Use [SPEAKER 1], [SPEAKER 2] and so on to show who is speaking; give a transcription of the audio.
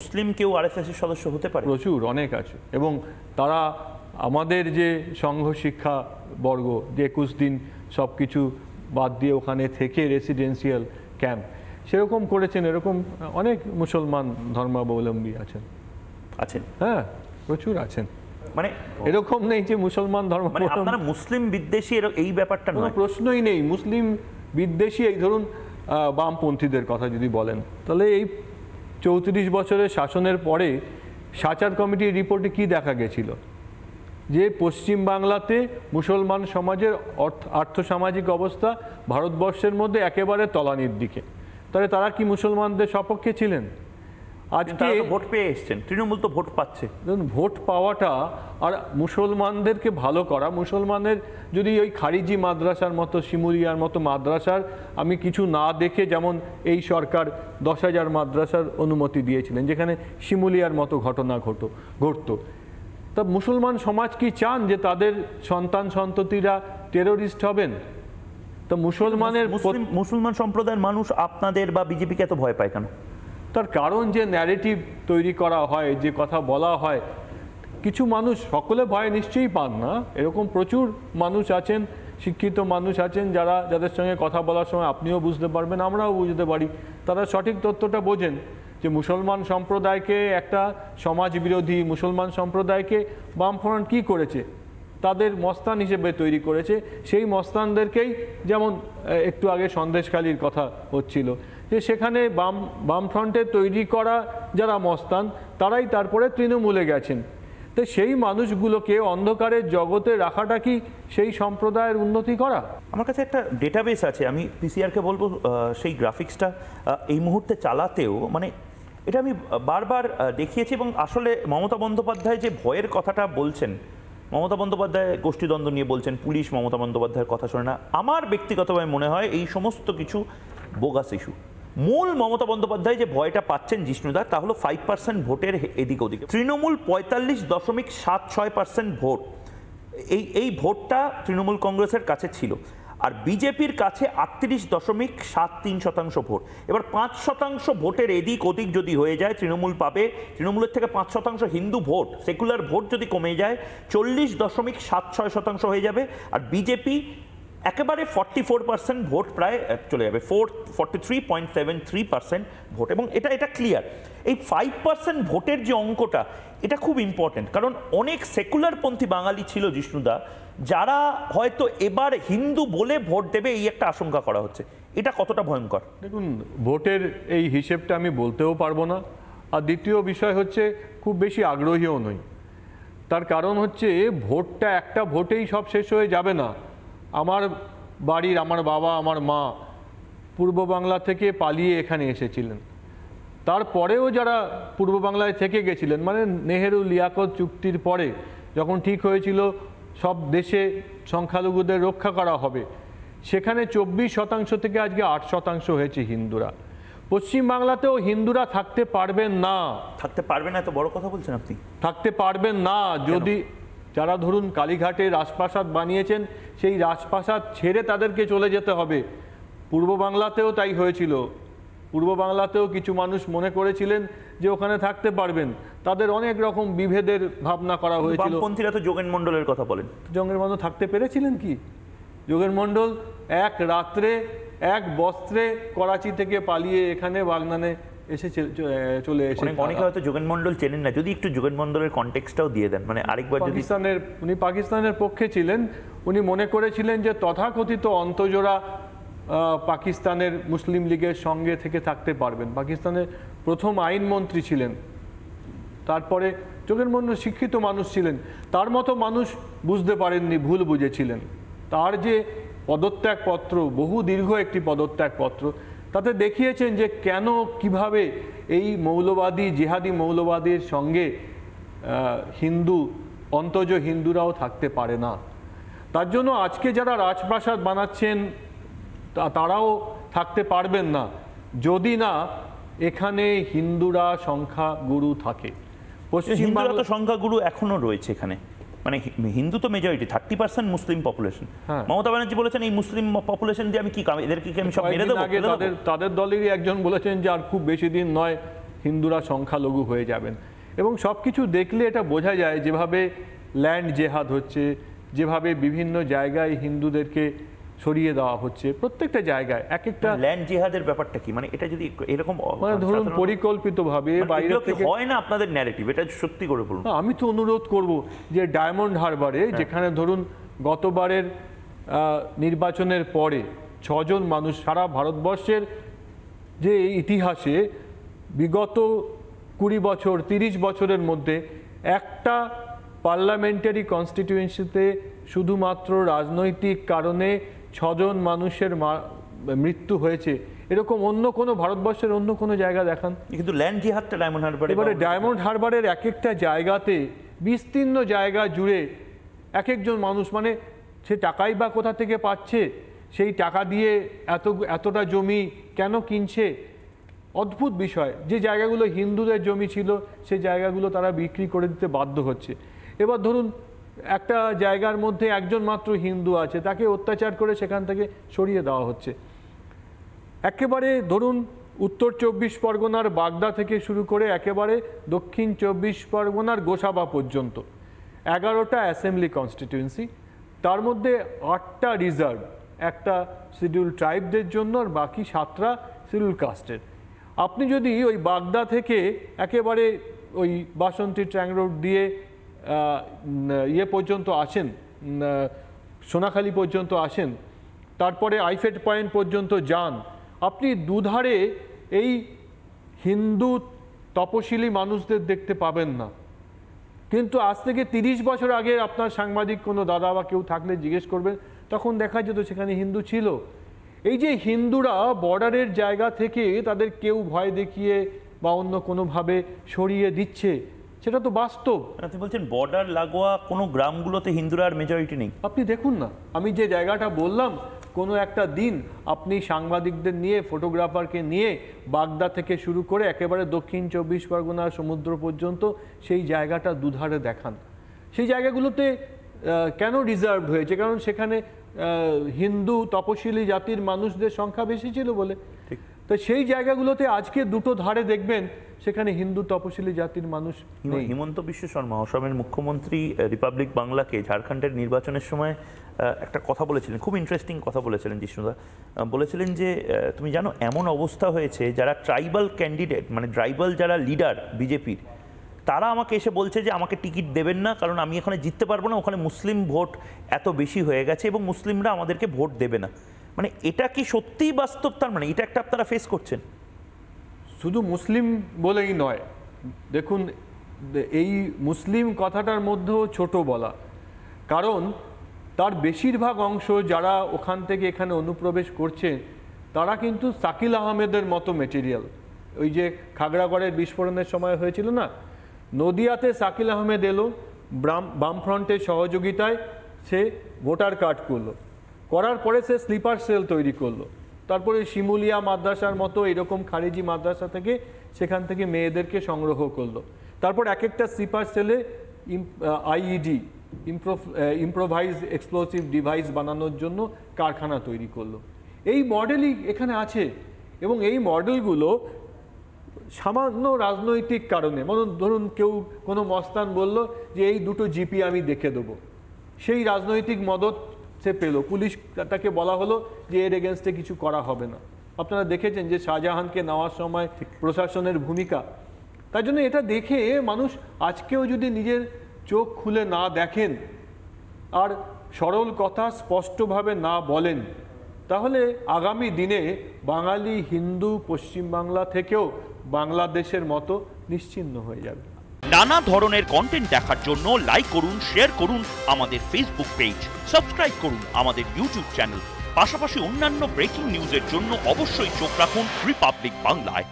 [SPEAKER 1] মুসলিম কেউ আরএসএস এর সদস্য হতে পারে?
[SPEAKER 2] প্রচুর, অনেক আছে। এবং তারা আমাদের যে সংঘ শিক্ষা বর্গ যে 21 দিন সব কিছু বাদ দিয়ে ওখানে থেকে রেসিডেন্সিয়াল ক্যাম্প সেরকম করেছেন, এরকম অনেক মুসলমান ধর্মাবলম্বী আছেন। হ্যাঁ, প্রচুর আছেন।
[SPEAKER 1] মানে
[SPEAKER 2] এরকম নেই যে মুসলমান ধর্ম,
[SPEAKER 1] মানে আপনারা মুসলিম বিদ্বেষী এই ব্যাপারটা
[SPEAKER 2] কোনো প্রশ্নই নেই। মুসলিম বিদ্বেষী এই ধরুন বামপন্থীদের কথা যদি বলেন, তাহলে এই 34 বছরের শাসনের পরে সাচার কমিটির রিপোর্টে কি দেখা গেছিল? যে পশ্চিম বাংলাতে মুসলমান সমাজের আর্থসামাজিক অবস্থা ভারতবর্ষের মধ্যে একেবারে তলানির দিকে। তাহলে তারা কি মুসলমানদের সপক্ষে ছিলেন?
[SPEAKER 1] আজকে ভোট পেয়ে এসছেন, তৃণমূল তো ভোট পাচ্ছে।
[SPEAKER 2] ভোট পাওয়াটা আর মুসলমানদেরকে ভালো করা, মুসলমানের যদি ওই খারিজি মাদ্রাসার মতো শিমুলিয়ার মতো মাদ্রাসার আমি কিছু না দেখে, যেমন এই সরকার 10,000 মাদ্রাসার অনুমতি দিয়েছিলেন যেখানে শিমুলিয়ার মতো ঘটনা ঘটতো, তা মুসলমান সমাজ কি চান যে তাদের সন্তান সন্ততিরা টেরোরিস্ট হবেন? তা
[SPEAKER 1] মুসলমান সম্প্রদায়ের মানুষ আপনাদের বা বিজেপিকে এত ভয় পায় কেন?
[SPEAKER 2] তার কারণ যে ন্যারেটিভ তৈরি করা হয়, যে কথা বলা হয়, কিছু মানুষ, সকলে ভয় নিশ্চয়ই পান না, এরকম প্রচুর মানুষ আছেন, শিক্ষিত মানুষ আছেন যাদের সঙ্গে কথা বলার সময় আপনিও বুঝতে পারবেন, আমরাও বুঝতে পারি, তারা সঠিক তথ্যটা বোঝেন যে মুসলমান সম্প্রদায়কে একটা সমাজ বিরোধী, মুসলমান সম্প্রদায়কে বামফ্রন্ট কী করেছে, তাদের মস্তান হিসেবে তৈরি করেছে। সেই মস্তানদেরকেই, যেমন একটু আগে সন্দেশখালির কথা হচ্ছিল, যে সেখানে বামফ্রন্টে তৈরি করা যারা মস্তান তারাই তারপরে তৃণমূলে গেছেন। তো সেই মানুষগুলোকে অন্ধকারের জগতে রাখাটা কি সেই সম্প্রদায়ের উন্নতি করা?
[SPEAKER 1] আমার কাছে একটা ডেটাবেস আছে, আমি পিসিআরকে বলবো সেই গ্রাফিক্সটা এই মুহূর্তে চালাতেও, মানে এটা আমি বারবার দেখিয়েছি। এবং আসলে মমতা বন্দ্যোপাধ্যায় যে ভয়ের কথাটা বলছেন, মমতা বন্দ্যোপাধ্যায় গোষ্ঠীদ্বন্দ্ব নিয়ে বলছেন, পুলিশ মমতা বন্দ্যোপাধ্যায়ের কথা শোনে না, আমার ব্যক্তিগতভাবে মনে হয় এই সমস্ত কিছু বোগাস ইস্যু। মূল মমতা বন্দ্যোপাধ্যায় যে ভয়টা পাচ্ছেন জিষ্ণুদা, তা হলো 5% ভোটের এদিক ওদিকে। তৃণমূল 45.76% ভোট, এই ভোটটা তৃণমূল কংগ্রেসের কাছে ছিল, আর বিজেপির কাছে 38.73% ভোট। এবার 5% ভোটের এদিক ওদিক যদি হয়ে যায়, তৃণমূল পাবে, তৃণমূলের থেকে 5% হিন্দু ভোট, সেকুলার ভোট যদি কমে যায় 40.76% হয়ে যাবে, আর বিজেপি একেবারে 44% ভোট প্রায় চলে যাবে, 43.73% ভোট। এবং এটা ক্লিয়ার। এই 5% ভোটের যে অঙ্কটা, এটা খুব ইম্পর্টেন্ট, কারণ অনেক সেকুলারপন্থী বাঙালি ছিল জিষ্ণুদা, যারা হয়তো এবার হিন্দু বলে ভোট দেবে, এই একটা আশঙ্কা করা হচ্ছে। এটা কতটা ভয়ঙ্কর?
[SPEAKER 2] দেখুন, ভোটের এই হিসেবটা আমি বলতেও পারবো না। আর দ্বিতীয় বিষয় হচ্ছে, খুব বেশি আগ্রহীও নই। তার কারণ হচ্ছে, ভোটটা একটা ভোটেই সব শেষ হয়ে যাবে না। আমার বাড়ির, আমার বাবা, আমার মা পূর্ব বাংলা থেকে পালিয়ে এখানে এসেছিলেন, তারপরেও যারা পূর্ব বাংলায় থেকে গেছিলেন, মানে নেহেরু লিয়াকত চুক্তির পরে যখন ঠিক হয়েছিল সব দেশে সংখ্যালঘুদের রক্ষা করা হবে, সেখানে 24% থেকে আজকে 8% হয়েছে হিন্দুরা। পশ্চিমবাংলাতেও হিন্দুরা থাকতে পারবেন না।
[SPEAKER 1] থাকতে পারবে না, এত বড় কথা বলছেন আপনি?
[SPEAKER 2] থাকতে পারবেন না। যদি যারা ধরুন কালীঘাটে রাজপ্রাসাদ বানিয়েছেন, সেই রাজপ্রাসাদ ছেড়ে তাদেরকে চলে যেতে হবে। পূর্ব বাংলাতেও তাই হয়েছিল। পূর্ব বাংলাতেও কিছু মানুষ মনে করেছিলেন যে ওখানে থাকতে পারবেন, তাদের অনেক রকম বিভেদের ভাবনা করা হয়েছিল।
[SPEAKER 1] বামপন্থীরা তো যোগেন মণ্ডলের কথা বলেন।
[SPEAKER 2] যোগেন মণ্ডল থাকতে পেরেছিলেন কি? যোগেন মণ্ডল এক রাত্রে এক বস্ত্রে করাচি থেকে পালিয়ে এখানে বাগনানে এসে চলে এসে।
[SPEAKER 1] অনেকে হয়তো যোগেন মণ্ডল চেনেন না, যদি একটু যোগেন মণ্ডলের কনটেক্সটটাও দিয়ে দেন। মানে আরেকবার,
[SPEAKER 2] উনি পাকিস্তানের পক্ষে ছিলেন। উনি মনে করেছিলেন যে তথাকথিত অন্তজোড়া পাকিস্তানের মুসলিম লীগের সঙ্গে থেকে থাকতে পারবেন। পাকিস্তানের প্রথম আইনমন্ত্রী ছিলেন। তারপরে যোগেন মণ্ডল শিক্ষিত মানুষ ছিলেন, তার মতো মানুষ বুঝতে পারেননি, ভুল বুঝেছিলেন। তার যে পদত্যাগপত্র, বহু দীর্ঘ একটি পদত্যাগপত্র, তাতে দেখিয়েছেন যে কেন, কিভাবে এই মৌলবাদী, জিহাদি মৌলবাদীর সঙ্গে অন্তজ হিন্দুরাও থাকতে পারে না। তার জন্য আজকে যারা রাজপ্রাসাদ বানাচ্ছেন তারাও থাকতে পারবেন না, যদি না এখানে হিন্দুরা সংখ্যাগুরু থাকে।
[SPEAKER 1] পশ্চিমবাংলা সংখ্যাগুরু এখনো রয়েছে এখানে, মানে হিন্দু তো মেজরিটি, 30% মুসলিম পপুলেশন। মমতা ব্যানার্জি বলেছেন এই মুসলিম পপুলেশন দিয়ে আমি কি কাম, এদেরকে আমি সব মেরে দেবো।
[SPEAKER 2] তাদের দলেরই একজন বলেছেন যে আর খুব বেশি দিন নয় হিন্দুরা সংখ্যালঘু হয়ে যাবেন। এবং সব কিছু দেখলে এটা বোঝা যায় যেভাবে ল্যান্ড জেহাদ হচ্ছে, যেভাবে বিভিন্ন জায়গায় হিন্দুদেরকে সরিয়ে দেওয়া হচ্ছে, প্রত্যেকটা জায়গায় এক একটা
[SPEAKER 1] ল্যান্ড জিহাদের ব্যাপারটা কি, মানে এটা যদি এরকম
[SPEAKER 2] মানে ধরুন পরিকল্পিতভাবে বাইরে থেকে
[SPEAKER 1] হয় না আপনাদের ন্যারেটিভ, এটা সত্যি করে বলুন।
[SPEAKER 2] আমি তো অনুরোধ করব যে ডায়মন্ড হারবারে যেখানে ধরুন গতবারের নির্বাচনের পরে 6 জন মানুষ সারা ভারতবর্ষের যে ইতিহাসে বিগত 20 বছর 30 বছরের মধ্যে একটা পার্লামেন্টারি কনস্টিটিউয়েন্সিতে শুধুমাত্র রাজনৈতিক কারণে 6 জন মানুষের মৃত্যু হয়েছে, এরকম অন্য কোনো ভারতবর্ষের অন্য কোনো জায়গা দেখান।
[SPEAKER 1] কিন্তু ল্যান্ড জিহাদটা ডায়মন্ড হারবারে,
[SPEAKER 2] এবারে ডায়মন্ড হারবারের এক একটা জায়গাতে বিস্তীর্ণ জায়গা জুড়ে এক একজন মানুষ, মানে সে টাকাই বা কোথা থেকে পাচ্ছে, সেই টাকা দিয়ে এতটা জমি কেন কিনছে, অদ্ভুত বিষয়। যে জায়গাগুলো হিন্দুদের জমি ছিল সেই জায়গাগুলো তারা বিক্রি করে দিতে বাধ্য হচ্ছে। এবার ধরুন একটা জায়গার মধ্যে একজন মাত্র হিন্দু আছে, তাকে অত্যাচার করে সেখান থেকে সরিয়ে দেওয়া হচ্ছে। একেবারে ধরুন উত্তর 24 পরগনার বাগদা থেকে শুরু করে একেবারে দক্ষিণ 24 পরগনার গোসাবা পর্যন্ত 11টা অ্যাসেম্বলি কনস্টিটিউয়েন্সি, তার মধ্যে 8টা রিজার্ভ, একটা শিডিউল ট্রাইবদের জন্য, আর বাকি 7টা শিডিউল কাস্টের। আপনি যদি ওই বাগদা থেকে একেবারে ওই বাসন্তী ট্র্যাং রোড দিয়ে ইয়ে পর্যন্ত আসেন, সোনাখালি পর্যন্ত আসেন, তারপরে আইফেট পয়েন্ট পর্যন্ত যান, আপনি দুধারে এই হিন্দু তপশিলি মানুষদের দেখতে পাবেন না। কিন্তু আজ থেকে 30 বছর আগে আপনার সাংবাদিক কোনো দাদা বা কেউ থাকলে জিজ্ঞেস করবেন, তখন দেখা যেত সেখানে হিন্দু ছিল। এই যে হিন্দুরা বর্ডারের জায়গা থেকে তাদের কেউ ভয় দেখিয়ে বা অন্য কোনোভাবে সরিয়ে দিচ্ছে, সেটা তো বাস্তব।
[SPEAKER 1] আপনি বলছেন বর্ডার লাগোয়া কোনো গ্রামগুলোতে হিন্দুরা আর মেজরিটি নেই।
[SPEAKER 2] আপনি দেখুন না, আমি যে জায়গাটা বললাম, কোনো একটা দিন আপনি সাংবাদিকদের নিয়ে, ফটোগ্রাফারকে নিয়ে বাগদা থেকে শুরু করে একেবারে দক্ষিণ 24 পরগনা সমুদ্র পর্যন্ত সেই জায়গাটা দুধারে দেখান। সেই জায়গাগুলোতে কেন রিজার্ভড হয়েছে? কারণ সেখানে হিন্দু তপশিলি জাতির মানুষদের সংখ্যা বেশি ছিল বলে। তো সেই জায়গাগুলোতে আজকে দুটো ধারে দেখবেন সেখানে হিন্দু তপশিলি জাতির মানুষ নেই।
[SPEAKER 1] হিমন্ত বিশ্ব শর্মা অসমের মুখ্যমন্ত্রী রিপাবলিক বাংলাকে ঝাড়খণ্ডের নির্বাচনের সময় একটা কথা বলেছিলেন, খুব ইন্টারেস্টিং কথা বলেছিলেন জিষ্ণুদা। বলেছিলেন যে তুমি জানো এমন অবস্থা হয়েছে যারা ট্রাইবাল ক্যান্ডিডেট, মানে ট্রাইবাল যারা লিডার বিজেপির, তারা আমাকে এসে বলছে যে আমাকে টিকিট দেবেন না, কারণ আমি এখানে জিততে পারবো না, ওখানে মুসলিম ভোট এত বেশি হয়ে গেছে এবং মুসলিমরা আমাদেরকে ভোট দেবে না। মানে এটা কি সত্যিই বাস্তব? তার মানে এটা একটা আপনারা ফেস করছেন?
[SPEAKER 2] শুধু মুসলিম বলেই নয়, দেখুন এই মুসলিম কথাটার মধ্যেও ছোট বলা, কারণ তার বেশিরভাগ অংশ যারা ওখান থেকে এখানে অনুপ্রবেশ করছে তারা কিন্তু শাকিল আহমেদের মতো মেটেরিয়াল। ওই যে খাগড়াগড়ের বিস্ফোরণের সময় হয়েছিল না, নদিয়াতে শাকিল আহমেদ এলো, বামফ্রন্টের সহযোগিতায় সে ভোটার কার্ড করলো, করার পরে সে স্লিপার সেল তৈরি করলো, তারপরে শিমুলিয়া মাদ্রাসার মতো এরকম খারিজি মাদ্রাসা থেকে সেখান থেকে মেয়েদেরকে সংগ্রহ করলো, তারপর এক একটা স্লিপার সেলে আইইডি ইম্প্রোভাইজ এক্সপ্লোসিভ ডিভাইস বানানোর জন্য কারখানা তৈরি করলো। এই মডেলই এখানে আছে এবং এই মডেলগুলো সামান্য রাজনৈতিক কারণে, ধরুন কেউ কোনো মস্তান বলল যে এই দুটো জিপি আমি দেখে দেবো, সেই রাজনৈতিক মদত সে পেল, পুলিশ তাকে বলা হলো যে এর এগেনস্টে কিছু করা হবে না। আপনারা দেখেছেন যে শাহজাহানকে নেওয়ার সময় প্রশাসনের ভূমিকা। তাই জন্য এটা দেখে মানুষ আজকেও যদি নিজের চোখ খুলে না দেখেন আর সরল কথা স্পষ্টভাবে না বলেন, তাহলে আগামী দিনে বাঙালি হিন্দু পশ্চিমবাংলা থেকেও বাংলাদেশের মতো নিশ্চিহ্ন হয়ে যাবে।
[SPEAKER 3] নানা ধরনের কন্টেন্ট দেখার জন্য লাইক করুন, শেয়ার করুন আমাদের ফেসবুক পেজ, সাবস্ক্রাইব করুন আমাদের ইউটিউব চ্যানেল। পাশাপাশি অন্যান্য ব্রেকিং নিউজের জন্য অবশ্যই চোখ রাখুন রিপাবলিক বাংলায়।